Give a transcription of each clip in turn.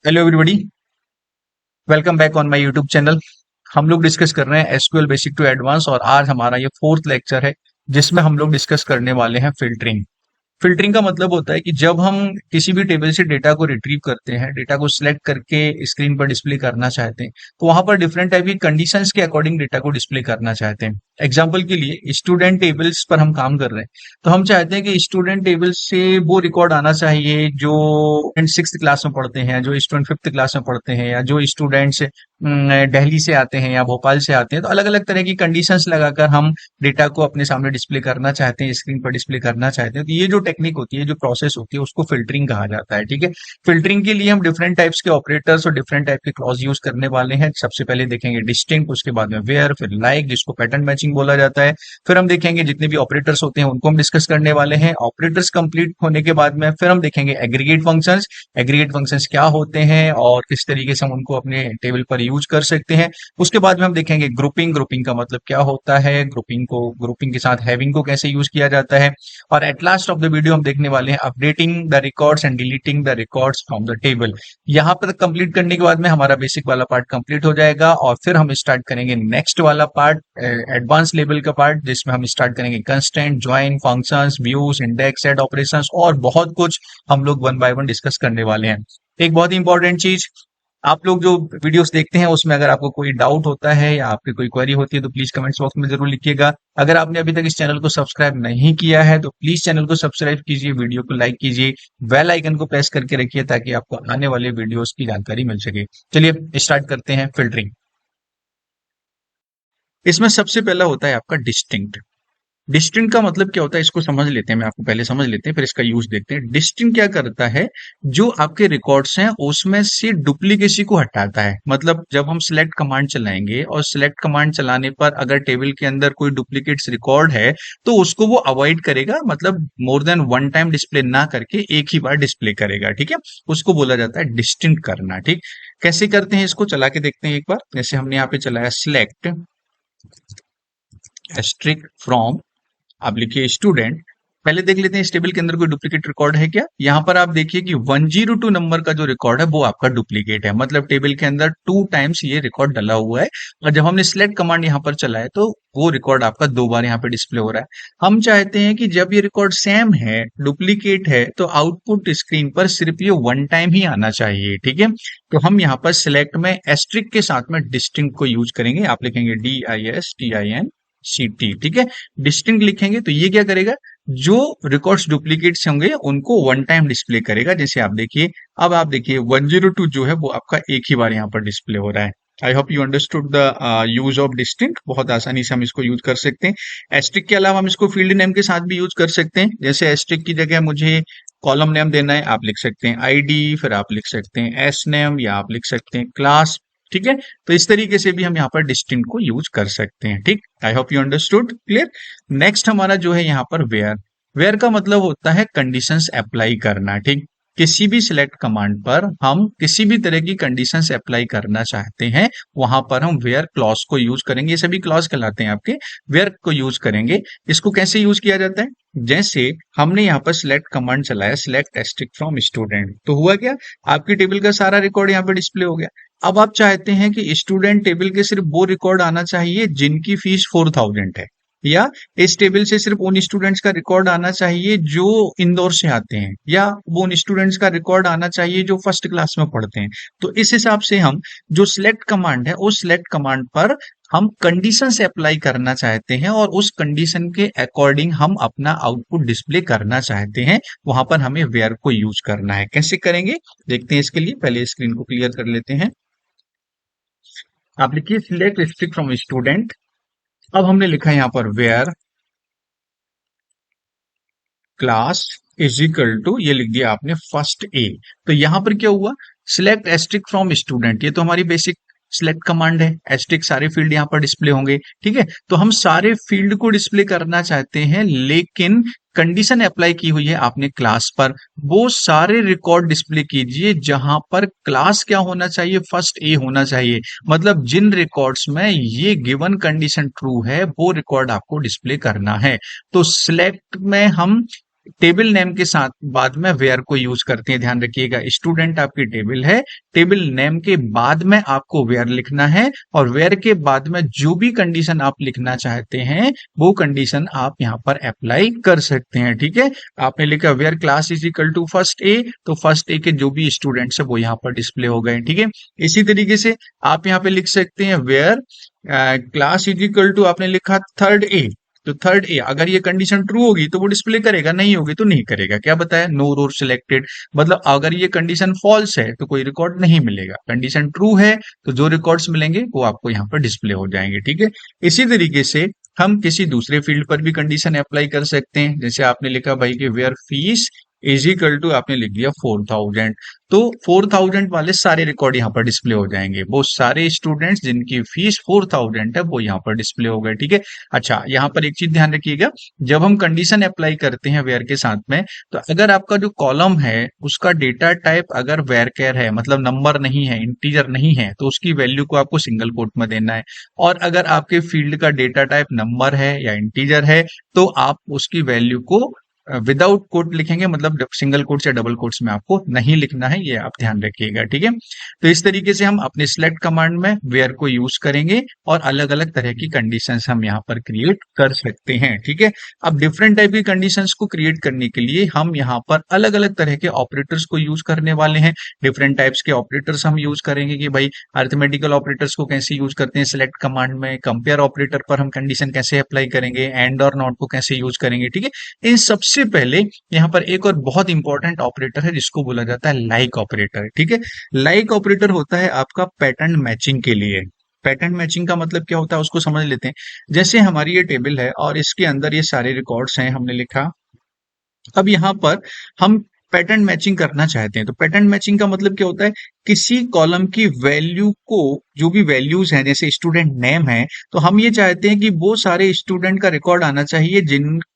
Hello everybody, welcome back on my YouTube channel. हम लोग discuss कर रहे हैं एसक्यूएल बेसिक टू एडवांस और आज हमारा ये फोर्थ लेक्चर है जिसमें हम लोग डिस्कस करने वाले हैं फिल्टरिंग। फिल्टरिंग का मतलब होता है कि जब हम किसी भी टेबल से डेटा को रिट्रीव करते हैं, डेटा को सिलेक्ट करके स्क्रीन पर डिस्प्ले करना चाहते हैं, तो वहां पर डिफरेंट टाइप की कंडीशंस के अकॉर्डिंग डेटा को डिस्प्ले करना चाहते हैं। एग्जांपल के लिए स्टूडेंट टेबल्स पर हम काम कर रहे हैं, तो हम चाहते हैं कि स्टूडेंट टेबल से वो रिकॉर्ड आना चाहिए जो स्टूडेंट सिक्स क्लास में पढ़ते हैं, जो स्टूडेंट फिफ्थ क्लास में पढ़ते हैं, या जो स्टूडेंट्स दिल्ली से आते हैं या भोपाल से आते हैं। तो अलग अलग तरह की कंडीशंस लगाकर हम डेटा को अपने सामने डिस्प्ले करना चाहते हैं, स्क्रीन पर डिस्प्ले करना चाहते हैं। तो ये जो टेक्निक होती है, जो प्रोसेस होती है, उसको फिल्टरिंग कहा जाता है। ठीक है। फिल्टरिंग के लिए हम डिफरेंट टाइप्स के ऑपरेटर्स और डिफरेंट टाइप के क्लॉज यूज करने वाले हैं। सबसे पहले देखेंगे डिस्टिंक्ट, उसके बाद में वेयर, फिर लाइक जिसको पैटर्न मैचिंग बोला जाता है। फिर हम देखेंगे जितने भी ऑपरेटर्स होते हैं उनको हम डिस्कस करने वाले हैं। ऑपरेटर्स कंप्लीट होने के बाद में फिर हम देखेंगे एग्रीगेट फंक्शंस। एग्रीगेट फंक्शंस क्या होते हैं और किस तरीके से हम उनको अपने टेबल पर यूज कर सकते हैं। उसके बाद में हम देखेंगे ग्रुपिंग। ग्रुपिंग का मतलब क्या होता है, ग्रुपिंग के साथ हैविंग को कैसे यूज किया जाता है। और at last of the video हम देखने वाले हैं updating the records and deleting the records from the table. यहाँ पर कंप्लीट करने के बाद में हमारा बेसिक वाला पार्ट कंप्लीट हो जाएगा और फिर हम स्टार्ट करेंगे नेक्स्ट वाला पार्ट, एडवांस लेवल का पार्ट, जिसमें हम स्टार्ट करेंगे constant, join, functions, views, index, add operations और बहुत कुछ हम लोग वन बाय वन डिस्कस करने वाले हैं। एक बहुत ही इंपॉर्टेंट चीज, आप लोग जो वीडियोस देखते हैं उसमें अगर आपको कोई डाउट होता है या आपकी कोई क्वेरी होती है तो प्लीज कमेंट्स बॉक्स में जरूर लिखिएगा। अगर आपने अभी तक इस चैनल को सब्सक्राइब नहीं किया है तो प्लीज चैनल को सब्सक्राइब कीजिए, वीडियो को लाइक कीजिए, बेल आइकन को प्रेस करके रखिए ताकि आपको आने वाले वीडियोस की जानकारी मिल सके। चलिए स्टार्ट करते हैं फिल्टरिंग। इसमें सबसे पहला होता है आपका डिस्टिंक्ट। डिस्टिंक्ट का मतलब क्या होता है इसको समझ लेते हैं, मैं आपको पहले समझ लेते हैं फिर इसका यूज देखते हैं। डिस्टिंक्ट क्या करता है, जो आपके रिकॉर्ड्स हैं उसमें से डुप्लीकेसी को हटाता है। मतलब जब हम सिलेक्ट कमांड चलाएंगे और सिलेक्ट कमांड चलाने पर अगर टेबल के अंदर कोई डुप्लीकेट्स रिकॉर्ड है तो उसको वो अवॉइड करेगा, मतलब more than one time display ना करके एक ही बार डिस्प्ले करेगा। ठीक है, उसको बोला जाता है डिस्टिंक्ट करना। ठीक, कैसे करते हैं इसको चला के देखते हैं एक बार। जैसे हमने यहाँ पे चलाया सिलेक्ट एस्ट्रिक फ्रॉम, आप लिखिए स्टूडेंट। पहले देख लेते हैं इस टेबल के अंदर कोई डुप्लीकेट रिकॉर्ड है क्या। यहाँ पर आप देखिए कि 102 नंबर का जो रिकॉर्ड है वो आपका डुप्लीकेट है, मतलब टेबल के अंदर 2 टाइम्स ये रिकॉर्ड डला हुआ है। और जब हमने सिलेक्ट कमांड यहाँ पर चलाया तो वो रिकॉर्ड आपका 2 बार यहाँ पे डिस्प्ले हो रहा है। हम चाहते हैं कि जब ये रिकॉर्ड सेम है, डुप्लीकेट है, तो आउटपुट स्क्रीन पर सिर्फ ये वन टाइम ही आना चाहिए। ठीक है, तो हम यहाँ पर सिलेक्ट में एस्ट्रिक के साथ में डिस्टिंक्ट को यूज करेंगे। आप लिखेंगे DISTINCT। ठीक है, डिस्टिंक्ट लिखेंगे तो ये क्या करेगा, जो रिकॉर्ड्स डुप्लीकेट्स होंगे उनको वन टाइम डिस्प्ले करेगा। जैसे आप देखिए, अब आप देखिए 102 जो है वो आपका एक ही बार यहाँ पर डिस्प्ले हो रहा है। I hope you understood the use of distinct. बहुत आसानी से हम इसको यूज कर सकते हैं। एस्ट्रिक के अलावा हम इसको फील्ड नेम के साथ भी यूज कर सकते हैं। जैसे एस्ट्रिक की जगह मुझे कॉलम नेम देना है, आप लिख सकते हैं ID, फिर आप लिख सकते हैं एस नेम, या आप लिख सकते हैं क्लास। ठीक है, तो इस तरीके से भी हम यहाँ पर डिस्टिंक्ट को यूज कर सकते हैं। ठीक, I hope you understood, clear. Next हमारा जो है यहाँ पर वेयर। वेयर का मतलब होता है कंडीशंस अप्लाई करना। ठीक, किसी भी सिलेक्ट कमांड पर हम किसी भी तरह की कंडीशंस अप्लाई करना चाहते हैं, वहां पर हम वेयर क्लॉज को यूज करेंगे। ये सभी क्लॉज कहलाते हैं आपके, वेयर को यूज करेंगे। इसको कैसे यूज किया जाता है, जैसे हमने यहाँ पर सिलेक्ट कमांड चलाया, सिलेक्ट एस्ट्रिक फ्रॉम स्टूडेंट, तो हुआ क्या, आपकी टेबल का सारा रिकॉर्ड यहाँ पे डिस्प्ले हो गया। अब आप चाहते हैं कि स्टूडेंट टेबल के सिर्फ वो रिकॉर्ड आना चाहिए जिनकी फीस 4000 है, या इस टेबल से सिर्फ उन स्टूडेंट्स का रिकॉर्ड आना चाहिए जो इंदौर से आते हैं, या वो उन स्टूडेंट्स का रिकॉर्ड आना चाहिए जो फर्स्ट क्लास में पढ़ते हैं। तो इस हिसाब से हम जो सिलेक्ट कमांड है उस सिलेक्ट कमांड पर हम कंडीशन से अप्लाई करना चाहते हैं और उस कंडीशन के अकॉर्डिंग हम अपना आउटपुट डिस्प्ले करना चाहते हैं, वहां पर हमें वेयर को यूज करना है। कैसे करेंगे देखते हैं। इसके लिए पहले स्क्रीन को क्लियर कर लेते हैं। आप लिखिए सिलेक्ट स्ट्रिक फ्रॉम स्टूडेंट। अब हमने लिखा है यहाँ पर where class is equal to, ये लिख दिया आपने फर्स्ट ए। तो यहां पर क्या हुआ, सिलेक्ट एस्ट्रिक फ्रॉम स्टूडेंट, ये तो हमारी बेसिक सिलेक्ट कमांड है। एस्ट्रिक सारे फील्ड यहाँ पर डिस्प्ले होंगे। ठीक है, तो हम सारे फील्ड को डिस्प्ले करना चाहते हैं, लेकिन कंडीशन अप्लाई की हुई है आपने क्लास पर। वो सारे रिकॉर्ड डिस्प्ले कीजिए जहां पर क्लास क्या होना चाहिए, फर्स्ट ए होना चाहिए। मतलब जिन रिकॉर्ड्स में ये गिवन कंडीशन ट्रू है वो रिकॉर्ड आपको डिस्प्ले करना है। तो सिलेक्ट में हम टेबल नेम के साथ बाद में वेयर को यूज करते हैं। ध्यान रखिएगा, स्टूडेंट आपकी टेबल है, टेबल नेम के बाद में आपको वेयर लिखना है, और वेयर के बाद में जो भी कंडीशन आप लिखना चाहते हैं वो कंडीशन आप यहाँ पर अप्लाई कर सकते हैं। ठीक है, आपने लिखा where class is equal to first A, तो फर्स्ट ए के जो भी स्टूडेंट्स है वो यहाँ पर डिस्प्ले हो गए। ठीक है, इसी तरीके से आप यहाँ पे लिख सकते हैं where class is equal to, आपने लिखा थर्ड ए, तो थर्ड ए, अगर ये कंडीशन ट्रू होगी तो वो डिस्प्ले करेगा, नहीं होगी तो नहीं करेगा। क्या बताया, नो रो सिलेक्टेड, मतलब अगर ये कंडीशन फॉल्स है तो कोई रिकॉर्ड नहीं मिलेगा, कंडीशन ट्रू है तो जो रिकॉर्ड्स मिलेंगे वो आपको यहाँ पर डिस्प्ले हो जाएंगे। ठीक है, इसी तरीके से हम किसी दूसरे फील्ड पर भी कंडीशन अप्लाई कर सकते हैं। जैसे आपने लिखा भाई कि where fees is equal to, आपने लिख दिया 4000, तो 4000 वाले सारे रिकॉर्ड यहाँ पर डिस्प्ले हो जाएंगे, वो सारे स्टूडेंट्स जिनकी फीस 4000 है वो यहाँ पर डिस्प्ले हो गए। ठीक है, अच्छा यहाँ पर एक चीज ध्यान रखिएगा, जब हम कंडीशन अप्लाई करते हैं वेयर के साथ में, तो अगर आपका जो कॉलम है उसका डेटा टाइप अगर वेर केयर है, मतलब नंबर नहीं है, इंटीजर नहीं है, तो उसकी वैल्यू को आपको सिंगल कोट में देना है। और अगर आपके फील्ड का डेटा टाइप नंबर है या इंटीजर है तो आप उसकी वैल्यू को विदाउट कोट लिखेंगे, मतलब सिंगल कोट्स या डबल कोट्स में आपको नहीं लिखना है, ये आप ध्यान रखिएगा। ठीक है, तो इस तरीके से हम अपने सिलेक्ट कमांड में वेयर को यूज करेंगे और अलग अलग तरह की कंडीशंस हम यहाँ पर क्रिएट कर सकते हैं। ठीक है, अब डिफरेंट टाइप की कंडीशंस को क्रिएट करने के लिए हम यहाँ पर अलग अलग तरह के ऑपरेटर्स को यूज करने वाले हैं। डिफरेंट टाइप्स के ऑपरेटर्स हम यूज करेंगे कि भाई अरिथमेटिकल ऑपरेटर्स को कैसे यूज करते हैं सिलेक्ट कमांड में, कंपेयर ऑपरेटर पर हम कंडीशन कैसे अप्लाई करेंगे, एंड और नॉट को कैसे यूज करेंगे। ठीक है, इन सबसे पहले यहाँ पर एक और बहुत इंपॉर्टेंट ऑपरेटर है जिसको बोला जाता है लाइक ऑपरेटर। ठीक है, लाइक ऑपरेटर होता है आपका पैटर्न मैचिंग के लिए। पैटर्न मैचिंग का मतलब क्या होता है उसको समझ लेते हैं। जैसे हमारी ये टेबल है और इसके अंदर ये सारे रिकॉर्ड्स हैं, हमने लिखा, अब यहाँ पर हम पैटर्न मैचिंग करना चाहते हैं, तो पैटर्न मैचिंग का मतलब क्या होता है, किसी कॉलम की वैल्यू को, जो भी वैल्यूज हैं जैसे स्टूडेंट नेम है, तो हम ये चाहते हैं कि वो सारे स्टूडेंट का रिकॉर्ड आना चाहिए जिनका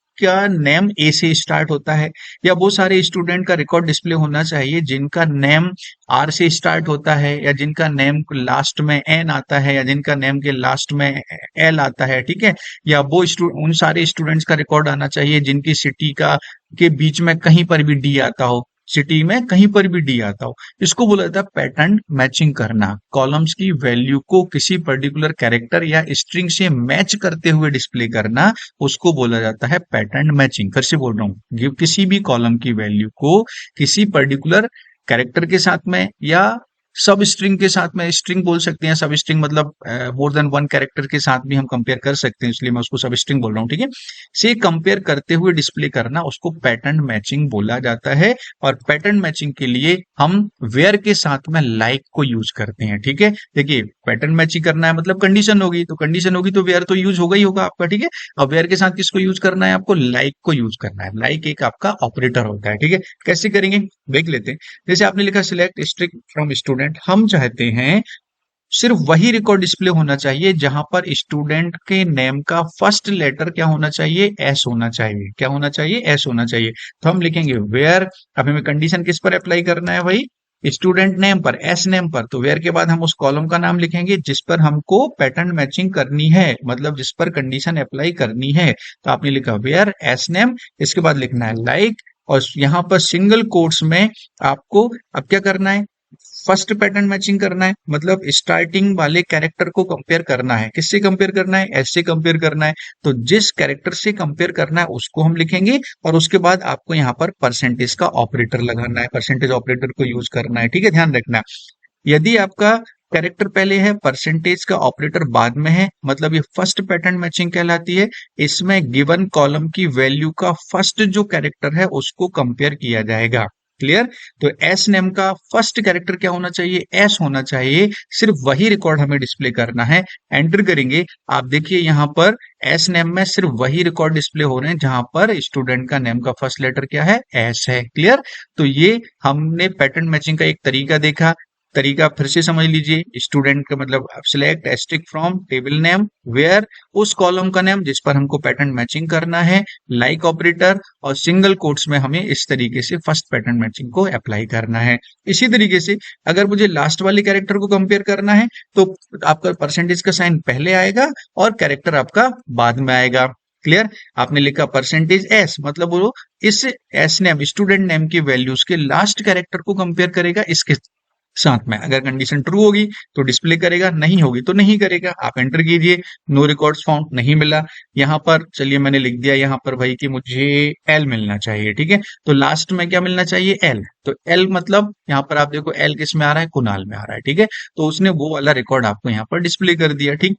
नेम ए से स्टार्ट होता है, या वो सारे स्टूडेंट का रिकॉर्ड डिस्प्ले होना चाहिए जिनका नेम आर से स्टार्ट होता है, या जिनका नेम लास्ट में एन आता है, या जिनका नेम के लास्ट में एल आता है। ठीक है, या वो उन सारे स्टूडेंट्स का रिकॉर्ड आना चाहिए जिनकी सिटी का के बीच में कहीं पर भी डी आता हो, सिटी में कहीं पर भी डी आता हो। इसको बोला जाता है पैटर्न मैचिंग करना, कॉलम्स की वैल्यू को किसी पर्टिकुलर कैरेक्टर या स्ट्रिंग से मैच करते हुए डिस्प्ले करना, उसको बोला जाता है पैटर्न मैचिंग। फिर से बोल रहा हूँ, किसी भी कॉलम की वैल्यू को किसी पर्टिकुलर कैरेक्टर के साथ में या सब स्ट्रिंग के साथ में, स्ट्रिंग बोल सकते हैं, सब स्ट्रिंग मतलब मोर देन वन कैरेक्टर के साथ भी हम कंपेयर कर सकते हैं, इसलिए मैं उसको सब स्ट्रिंग बोल रहा हूँ। ठीक है, से कंपेयर करते हुए डिस्प्ले करना उसको पैटर्न मैचिंग बोला जाता है। और पैटर्न मैचिंग के लिए हम वेयर के साथ में लाइक को यूज करते हैं। ठीक है, देखिए पैटर्न मैचिंग करना है मतलब कंडीशन होगी, तो कंडीशन होगी तो वेयर तो यूज होगा ही होगा आपका। ठीक है, अब वेयर के साथ किसको यूज करना है, आपको लाइक को यूज करना है। लाइक एक आपका ऑपरेटर होता है। ठीक है, कैसे करेंगे देख लेते हैं। जैसे आपने लिखा सिलेक्ट स्ट्रिंग फ्रॉम स्टूडेंट, हम चाहते हैं सिर्फ वही रिकॉर्ड डिस्प्ले होना चाहिए जहां पर स्टूडेंट के नेम का फर्स्ट लेटर क्या होना चाहिए, एस होना चाहिए। क्या होना चाहिए, एस होना चाहिए। तो हम लिखेंगे वेयर, अब हमें कंडीशन किस पर अप्लाई करना है भाई, स्टूडेंट नेम पर, एस नेम पर। तो वेयर के बाद हम उस कॉलम का नाम लिखेंगे जिस पर हमको पैटर्न मैचिंग करनी है, मतलब जिस पर कंडीशन अप्लाई करनी है। तो आपने लिखा वेयर एस नेम, इसके बाद लिखना है लाइक, और यहाँ पर सिंगल कोट्स में आपको अब क्या करना है, फर्स्ट पैटर्न मैचिंग करना है, मतलब स्टार्टिंग वाले कैरेक्टर को कंपेयर करना है। किससे कंपेयर करना है, एस से कंपेयर करना है। तो जिस कैरेक्टर से कंपेयर करना है उसको हम लिखेंगे, और उसके बाद आपको यहाँ पर परसेंटेज का ऑपरेटर लगाना है, परसेंटेज ऑपरेटर को यूज करना है। ठीक है, ध्यान रखना, यदि आपका कैरेक्टर पहले है, परसेंटेज का ऑपरेटर बाद में है, मतलब ये फर्स्ट पैटर्न मैचिंग कहलाती है। इसमें गिवन कॉलम की वैल्यू का फर्स्ट जो कैरेक्टर है उसको कंपेयर किया जाएगा। क्लियर, तो एस नेम का फर्स्ट कैरेक्टर क्या होना चाहिए, एस होना चाहिए, सिर्फ वही रिकॉर्ड हमें डिस्प्ले करना है। एंटर करेंगे, आप देखिए यहाँ पर एस नेम में सिर्फ वही रिकॉर्ड डिस्प्ले हो रहे हैं जहां पर स्टूडेंट का नेम का फर्स्ट लेटर क्या है, एस है। क्लियर, तो ये हमने पैटर्न मैचिंग का एक तरीका देखा। तरीका फिर से समझ लीजिए, स्टूडेंट का मतलब select asterisk from table name where, उस कॉलम का नेम जिस पर हमको पैटर्न मैचिंग करना है, लाइक ऑपरेटर, और सिंगल कोट्स में हमें इस तरीके से फर्स्ट पैटर्न मैचिंग को अप्लाई करना है। इसी तरीके से अगर मुझे लास्ट वाले कैरेक्टर को कंपेयर करना है तो आपका परसेंटेज का साइन पहले आएगा और कैरेक्टर आपका बाद में आएगा। क्लियर। आपने लिखा परसेंटेज एस, मतलब वो इस एस नेम स्टूडेंट नेम की वैल्यूज के लास्ट कैरेक्टर को कंपेयर करेगा इसके साथ में। अगर कंडीशन ट्रू होगी तो डिस्प्ले करेगा, नहीं होगी तो नहीं करेगा। आप एंटर कीजिए, नो रिकॉर्ड्स फाउंड, नहीं मिला। यहाँ पर चलिए मैंने लिख दिया यहाँ पर भाई कि मुझे एल मिलना चाहिए, ठीक है। तो लास्ट में क्या मिलना चाहिए, एल। तो एल मतलब यहाँ पर आप देखो एल किस में आ रहा है, कुणाल में आ रहा है, ठीक है। तो उसने वो वाला रिकॉर्ड आपको यहाँ पर डिस्प्ले कर दिया, ठीक।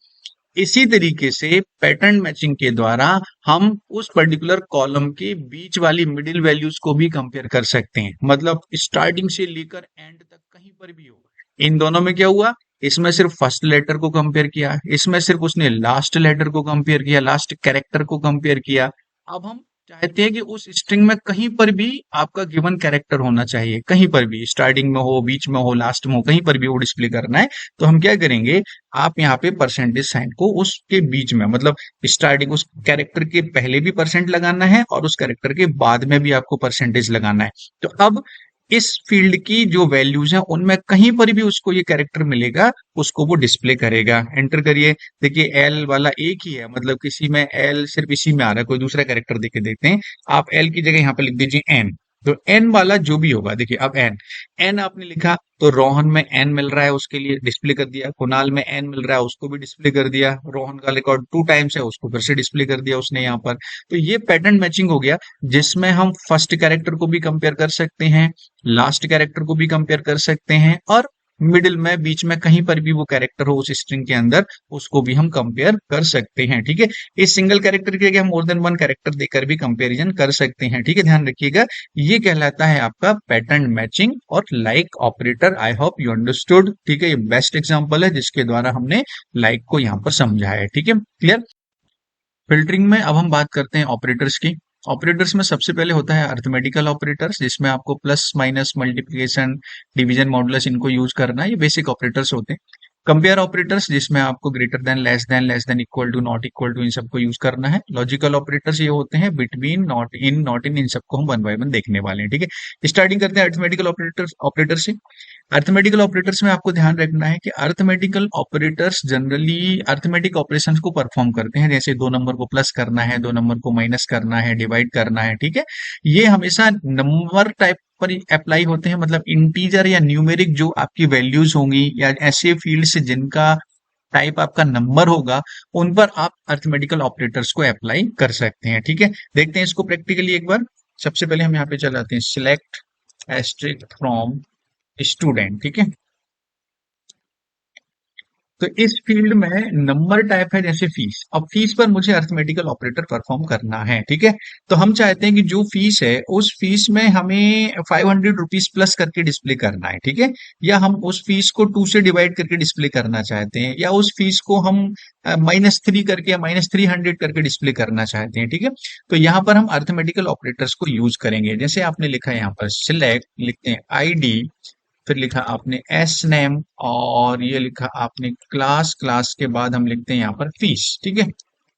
इसी तरीके से पैटर्न मैचिंग के द्वारा हम उस पर्टिकुलर कॉलम के बीच वाली मिडिल वैल्यूज को भी कंपेयर कर सकते हैं। मतलब स्टार्टिंग से लेकर एंड तक कहीं पर भी हो, इन दोनों में क्या हुआ, इसमें सिर्फ फर्स्ट लेटर को कंपेयर किया, इसमें सिर्फ उसने लास्ट लेटर को कंपेयर किया, लास्ट कैरेक्टर को कंपेयर किया। अब हम चाहते हैं कि उस स्ट्रिंग में कहीं पर भी आपका गिवन कैरेक्टर होना चाहिए, कहीं पर भी, स्टार्टिंग में हो, बीच में हो, लास्ट में हो, कहीं पर भी वो डिस्प्ले करना है। तो हम क्या करेंगे, आप यहाँ पे परसेंटेज साइन को उसके बीच में, मतलब स्टार्टिंग उस कैरेक्टर के पहले भी परसेंट लगाना है और उस कैरेक्टर के बाद में भी आपको परसेंटेज लगाना है। तो अब इस फील्ड की जो वैल्यूज हैं उनमें कहीं पर भी उसको ये कैरेक्टर मिलेगा, उसको वो डिस्प्ले करेगा। एंटर करिए, देखिए एल वाला एक ही है, मतलब किसी में एल सिर्फ इसी में आ रहा है, कोई दूसरा कैरेक्टर देखे देखते हैं। आप एल की जगह यहाँ पे लिख दीजिए एन। तो एन वाला जो भी होगा, देखिए अब एन, एन आपने लिखा तो रोहन में एन मिल रहा है, उसके लिए डिस्प्ले कर दिया। कुणाल में एन मिल रहा है, उसको भी डिस्प्ले कर दिया। रोहन का रिकॉर्ड 2 टाइम्स है, उसको फिर से डिस्प्ले कर दिया उसने यहाँ पर। तो ये पैटर्न मैचिंग हो गया, जिसमें हम फर्स्ट कैरेक्टर को भी कंपेयर कर सकते हैं, लास्ट कैरेक्टर को भी कंपेयर कर सकते हैं, और मिडिल में, बीच में कहीं पर भी वो कैरेक्टर हो उस स्ट्रिंग के अंदर, उसको भी हम कंपेयर कर सकते हैं, ठीक है। इस सिंगल कैरेक्टर की जगह हम मोर देन वन कैरेक्टर देकर भी कंपैरिजन कर सकते हैं, ठीक है, ध्यान रखिएगा। ये कहलाता है आपका पैटर्न मैचिंग और like operator. I hope you understood, ठीक है। ये बेस्ट एग्जांपल है जिसके द्वारा हमने लाइक को यहाँ पर समझा है, ठीक है, क्लियर। फिल्टरिंग में अब हम बात करते हैं ऑपरेटर्स की। ऑपरेटर्स में सबसे पहले होता है अरिथमेटिकल ऑपरेटर्स, जिसमें आपको plus minus multiplication division modulus इनको यूज करना है, ये बेसिक ऑपरेटर्स होते हैं। कंपेयर ऑपरेटर्स, जिसमें आपको greater than, less than, equal to, not equal to, इन सबको यूज करना है। लॉजिकल ऑपरेटर्स ये होते हैं बिटवीन, नॉट इन, इन सबको हम वन बाय वन देखने वाले हैं, ठीक है। स्टार्टिंग करते हैं अरिथमेटिकल ऑपरेटर्स ऑपरेटर से। अरिथमेटिकल ऑपरेटर्स में आपको ध्यान रखना है कि arithmetical operators generally arithmetic operations को परफॉर्म करते हैं, जैसे 2 नंबर को प्लस करना है, 2 नंबर को माइनस करना है, डिवाइड करना है, ठीक है। ये हमेशा नंबर टाइप पर अप्लाई होते हैं, मतलब इंटीजर या न्यूमेरिक जो आपकी वैल्यूज होंगी, या ऐसे फील्ड्स जिनका टाइप आपका नंबर होगा, उन पर आप अरिथमेटिकल ऑपरेटर्स को अप्लाई कर सकते हैं, ठीक है। देखते हैं इसको प्रैक्टिकली एक बार। सबसे पहले हम यहाँ पे चलाते हैं सिलेक्ट एस्ट्रिक फ्रॉम स्टूडेंट, ठीक है। तो इस फील्ड में नंबर टाइप है जैसे फीस। अब फीस पर मुझे अरिथमेटिकल ऑपरेटर परफॉर्म करना है, ठीक है। तो हम चाहते हैं कि जो फीस है उस फीस में हमें 500 रुपीज प्लस करके डिस्प्ले करना है, ठीक है। या हम उस फीस को 2 से डिवाइड करके डिस्प्ले करना चाहते हैं, या उस फीस को हम -3 करके या -300 करके डिस्प्ले करना चाहते हैं, ठीक है। तो यहाँ पर हम अरिथमेटिकल ऑपरेटर्स को यूज करेंगे। जैसे आपने लिखा है यहाँ पर सिलेक्ट, लिखते हैं आईडी, फिर लिखा आपने एस नेम, और ये लिखा आपने क्लास, क्लास के बाद हम लिखते हैं यहाँ पर फीस, ठीक है,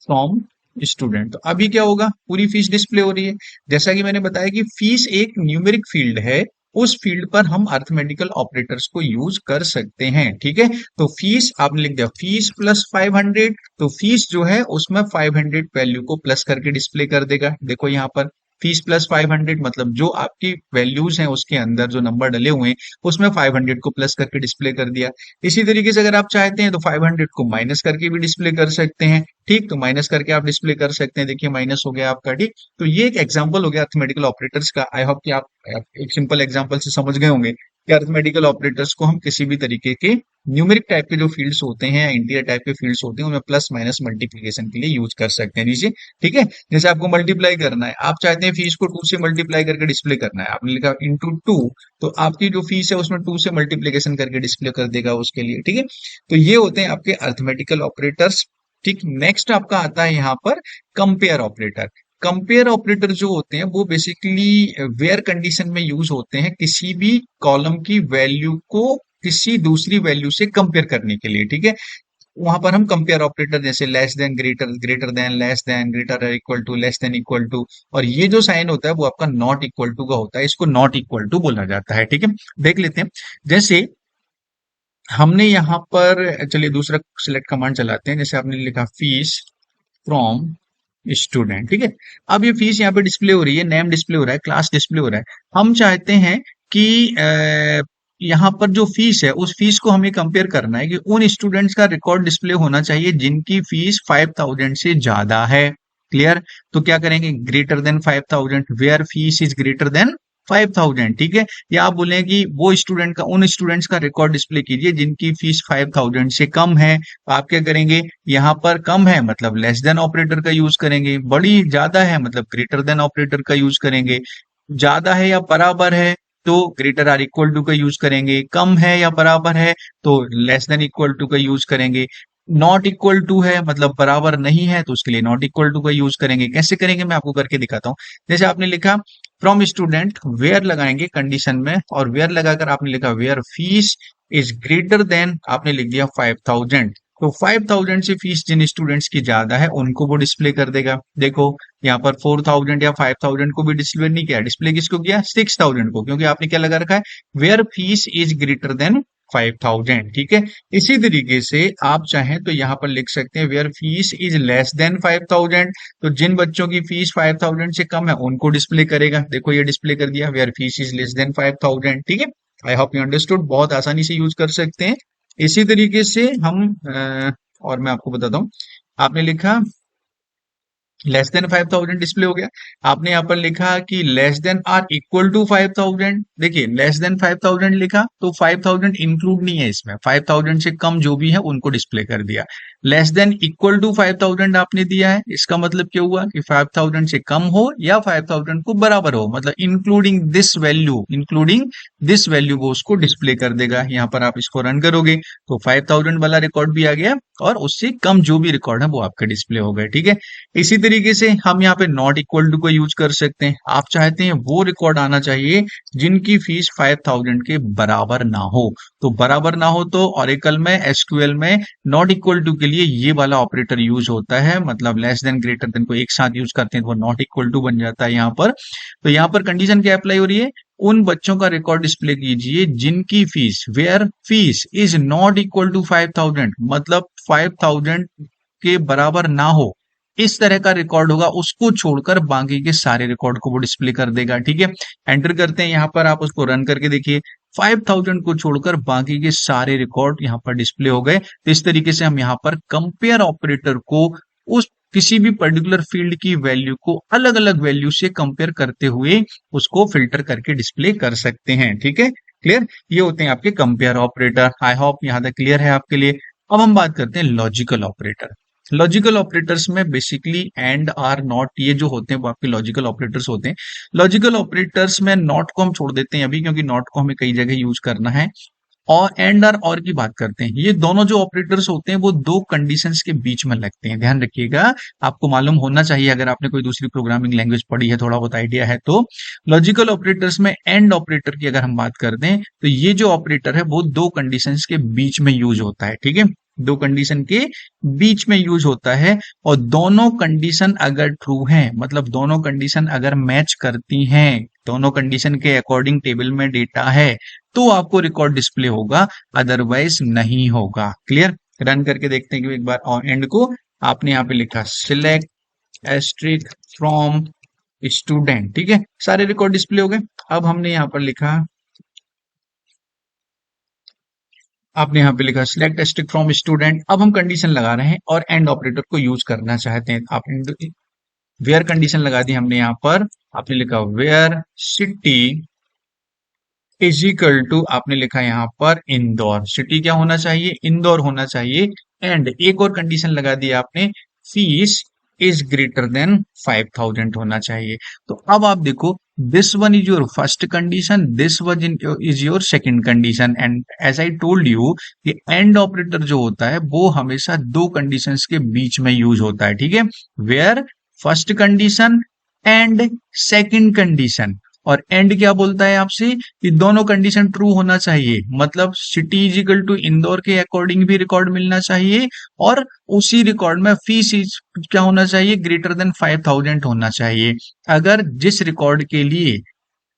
फ्रॉम स्टूडेंट। तो अभी क्या होगा, पूरी फीस डिस्प्ले हो रही है। जैसा कि मैंने बताया कि फीस एक न्यूमेरिक फील्ड है, उस फील्ड पर हम अरिथमेटिकल ऑपरेटर्स को यूज कर सकते हैं, ठीक है। तो फीस आपने लिख दिया फीस प्लस 500, तो फीस जो है उसमें 500 वैल्यू को प्लस करके डिस्प्ले कर देगा। देखो यहाँ पर फीस प्लस 500, मतलब जो आपकी वैल्यूज हैं उसके अंदर जो नंबर डले हुए हैं उसमें 500 को प्लस करके डिस्प्ले कर दिया। इसी तरीके से अगर आप चाहते हैं तो 500 को माइनस करके भी डिस्प्ले कर सकते हैं, ठीक। तो माइनस करके आप डिस्प्ले कर सकते हैं, देखिए माइनस हो गया आपका, ठीक। तो ये एक एग्जांपल हो गया अरिथमेटिकल ऑपरेटर्स का। आई होप कि आप एक सिंपल एग्जांपल से समझ गए होंगे कि अरिथमेटिकल ऑपरेटर्स को हम किसी भी तरीके के न्यूमेरिक टाइप के जो फील्ड्स होते हैं या इंटीजर टाइप के फील्ड्स होते हैं उनमें प्लस माइनस मल्टीप्लीकेशन के लिए यूज कर सकते हैं, नीचे, ठीक है। जैसे आपको मल्टीप्लाई करना है, आप चाहते हैं फीस को 2 से मल्टीप्लाई करके डिस्प्ले करना है, आपने लिखा इंटू 2, तो आपकी जो फीस है उसमें 2 से मल्टीप्लीकेशन करके डिस्प्ले कर देगा उसके लिए, ठीक है। तो ये होते हैं आपके अरिथमेटिकल ऑपरेटर्स, ठीक। नेक्स्ट आपका आता है यहाँ पर कंपेयर ऑपरेटर। कंपेयर ऑपरेटर जो होते हैं वो बेसिकली वेयर कंडीशन में यूज होते हैं, किसी भी कॉलम की वैल्यू को किसी दूसरी वैल्यू से कंपेयर करने के लिए, ठीक है। वहां पर हम कंपेयर ऑपरेटर जैसे less than, greater, greater than, less than, greater equal to, less than equal to, और ये जो साइन होता है वो आपका नॉट इक्वल टू का होता है, इसको नॉट इक्वल टू बोला जाता है, ठीक है। देख लेते हैं, जैसे हमने यहाँ पर, चलिए दूसरा सिलेक्ट कमांड चलाते हैं। जैसे आपने लिखा फीस फ्रॉम स्टूडेंट। ठीक है, अब ये फीस यहाँ पे डिस्प्ले हो रही है, नेम डिस्प्ले हो रहा है, क्लास डिस्प्ले हो रहा है। हम चाहते हैं कि यहाँ पर जो फीस है उस फीस को हमें कंपेयर करना है कि उन स्टूडेंट्स का रिकॉर्ड डिस्प्ले होना चाहिए जिनकी फीस 5000 से ज्यादा है। क्लियर? तो क्या करेंगे, greater than 5000, where fees is greater than 5000। ठीक है, या आप बोले कि वो स्टूडेंट का, उन स्टूडेंट्स का रिकॉर्ड डिस्प्ले कीजिए जिनकी फीस 5000 से कम है। आप क्या करेंगे, यहाँ पर कम है मतलब लेस देन ऑपरेटर का यूज करेंगे, बड़ी ज्यादा है मतलब ग्रेटर देन ऑपरेटर का यूज करेंगे, ज्यादा है या बराबर है तो ग्रेटर आर इक्वल टू का यूज करेंगे, कम है या बराबर है तो लेस देन इक्वल टू का यूज करेंगे, नॉट इक्वल टू है मतलब बराबर नहीं है तो उसके लिए नॉट इक्वल टू का यूज करेंगे। कैसे करेंगे मैं आपको करके दिखाता हूँ। जैसे आपने लिखा फ्रॉम स्टूडेंट, वेयर लगाएंगे कंडीशन में, और वेयर लगाकर आपने लिखा where fees is greater than, आपने लिख दिया 5000। तो 5000 से फीस जिन स्टूडेंट्स की ज्यादा है उनको वो डिस्प्ले कर देगा। देखो यहाँ पर 4000 या 5000 को भी डिस्प्ले नहीं किया, डिस्प्ले किसको किया, 6000 को, क्योंकि आपने क्या लगा रखा है, where fees is greater than 5000। ठीक है, इसी तरीके से आप चाहें तो यहाँ पर लिख सकते हैं where fees is less than 5000, तो जिन बच्चों की फीस 5000 से कम है उनको डिस्प्ले करेगा। देखो ये डिस्प्ले कर दिया, where fees is less than 5000। ठीक है, आई होप यू अंडरस्टूड, बहुत आसानी से यूज कर सकते हैं। इसी तरीके से हम और मैं आपको बताता हूँ, आपने लिखा लेस देन 5000 डिस्प्ले हो गया, आपने यहाँ पर लिखा कि less than or equal to 5000। देखिए लेस देन 5000 लिखा तो 5000 इंक्लूड नहीं है इसमें, 5000 से कम जो भी है उनको डिस्प्ले कर दिया। लेस देन इक्वल टू 5000 आपने दिया है, इसका मतलब क्या हुआ कि 5000 से कम हो या 5000 को बराबर हो, मतलब including this value, including this value वो उसको डिस्प्ले कर देगा। यहाँ पर आप इसको रन करोगे तो 5000 वाला रिकॉर्ड भी आ गया और उससे कम जो भी रिकॉर्ड है वो आपके डिस्प्ले हो गए। ठीक है, इसी तरीके से हम यहाँ पे नॉट इक्वल टू को यूज कर सकते हैं। आप चाहते हैं वो रिकॉर्ड आना चाहिए जिनकी फीस 5000 के बराबर ना हो, तो बराबर ना हो तो ऑरेकल में, एसक्यूएल में नॉट इक्वल टू के लिए ये वाला ऑपरेटर यूज होता है, मतलब लेस देन ग्रेटर देन को एक साथ यूज करते हैं तो वो नॉट इक्वल टू बन जाता है यहाँ पर। तो यहाँ पर कंडीशन क्या अप्लाई हो रही है, उन बच्चों का रिकॉर्ड डिस्प्ले कीजिए जिनकी fees, where fees is not equal to 5000, मतलब 5000 के बराबर ना हो, इस तरह का रिकॉर्ड होगा, उसको छोड़कर बाकी के सारे रिकॉर्ड को वो डिस्प्ले कर देगा। ठीक है, एंटर करते हैं यहाँ पर, आप उसको रन करके देखिए, 5000 को छोड़कर बाकी के सारे रिकॉर्ड यहाँ पर डिस्प्ले हो गए। तो इस तरीके से हम यहाँ पर कंपेयर ऑपरेटर को उस किसी भी पर्टिकुलर फील्ड की वैल्यू को अलग अलग वैल्यू से कंपेयर करते हुए उसको फिल्टर करके डिस्प्ले कर सकते हैं। ठीक है, क्लियर? ये होते हैं आपके कंपेयर ऑपरेटर। आई होप यहाँ तक क्लियर है आपके लिए। अब हम बात करते हैं लॉजिकल ऑपरेटर। लॉजिकल ऑपरेटर्स में बेसिकली एंड, आर, नॉट, ये जो होते हैं वो आपके लॉजिकल ऑपरेटर्स होते हैं। लॉजिकल ऑपरेटर्स में नॉट को हम छोड़ देते हैं अभी, क्योंकि नॉट को हमें कई जगह यूज करना है, और एंड और की बात करते हैं। ये दोनों जो ऑपरेटर्स होते हैं वो दो कंडीशंस के बीच में लगते हैं, ध्यान रखिएगा, आपको मालूम होना चाहिए अगर आपने कोई दूसरी प्रोग्रामिंग लैंग्वेज पढ़ी है, थोड़ा बहुत आइडिया है तो। लॉजिकल ऑपरेटर्स में एंड ऑपरेटर की अगर हम बात करते हैं तो ये जो ऑपरेटर है वो दो कंडीशंस के बीच में यूज होता है। ठीक है, दो कंडीशन के बीच में यूज होता है, और दोनों कंडीशन अगर ट्रू हैं, मतलब दोनों कंडीशन अगर मैच करती हैं, दोनों कंडीशन के अकॉर्डिंग टेबल में डेटा है, तो आपको रिकॉर्ड डिस्प्ले होगा, अदरवाइज नहीं होगा। क्लियर? रन करके देखते हैं कि एक बार और एंड को आपने यहाँ पे लिखा सिलेक्ट एस्ट्रिक फ्रॉम स्टूडेंट। ठीक है, सारे रिकॉर्ड डिस्प्ले हो गए। अब हमने यहाँ पर लिखा, आपने यहाँ पे लिखा सिलेक्ट एस्ट्रिक फ्रॉम स्टूडेंट। अब हम कंडीशन लगा रहे हैं और एंड ऑपरेटर को यूज करना चाहते हैं। आपने वेयर कंडीशन लगा दी हमने यहाँ पर, आपने लिखा where city is equal to, आपने लिखा यहाँ पर इंदौर। सिटी क्या होना चाहिए, इंदौर होना चाहिए। एंड एक और कंडीशन लगा दी आपने, फीस इज ग्रेटर देन 5000 होना चाहिए। तो अब आप देखो, this one is your first condition, this one is your second condition, and as I told you कि एंड ऑपरेटर जो होता है वो हमेशा दो कंडीशंस के बीच में यूज होता है। ठीक है, where first condition and second condition, और एंड क्या बोलता है आपसे कि दोनों कंडीशन ट्रू होना चाहिए, मतलब सिटी इजिकल टू इंदौर के अकॉर्डिंग भी रिकॉर्ड मिलना चाहिए, और उसी रिकॉर्ड में फीस क्या होना चाहिए, ग्रेटर देन 5000 होना चाहिए। अगर जिस रिकॉर्ड के लिए